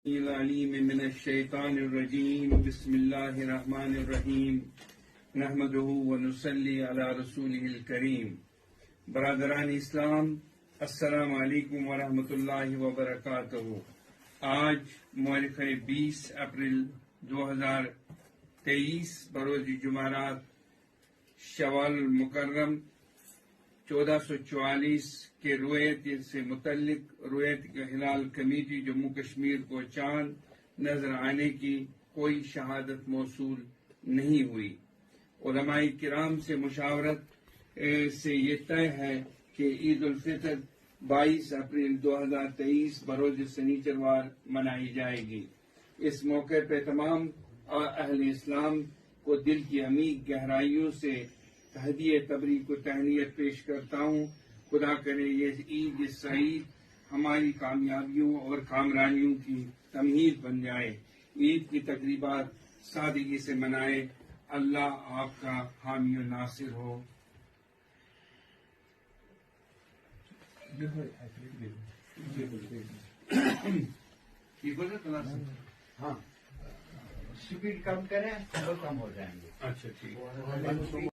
العلیم من الشیطان الرجیم بسم اللہ الرحمن الرحیم نحمدہ ونصلی علی رسولہ الکریم۔ برادران اسلام، السلام علیکم ورحمۃ اللہ وبرکاتہ۔ آج مورخ 20 اپریل 2023 بروز جمعرات شوال المکرم 1444 کے رویت سے متعلق رویت کے ہلال کمیٹی جموں کشمیر کو چاند نظر آنے کی کوئی شہادت موصول نہیں ہوئی۔ علماء کرام سے مشاورت سے یہ طے ہے کہ عید الفطر 22 اپریل 2023 بروز سنیچروار منائی جائے گی۔ اس موقع پہ تمام اہل اسلام کو دل کی عمیق گہرائیوں سے تہدیہ تبریک و تہنیت پیش کرتا ہوں۔ خدا کرے یہ عید سعید ہماری کامیابیوں اور کامرانیوں کی تمہید بن جائے۔ عید کی تقریبات سادگی سے منائے۔ اللہ آپ کا حامی و ناصر ہو۔ ہاں، سپیڈ کم کریں تو کم ہو جائیں گے۔ اچھا ٹھیک۔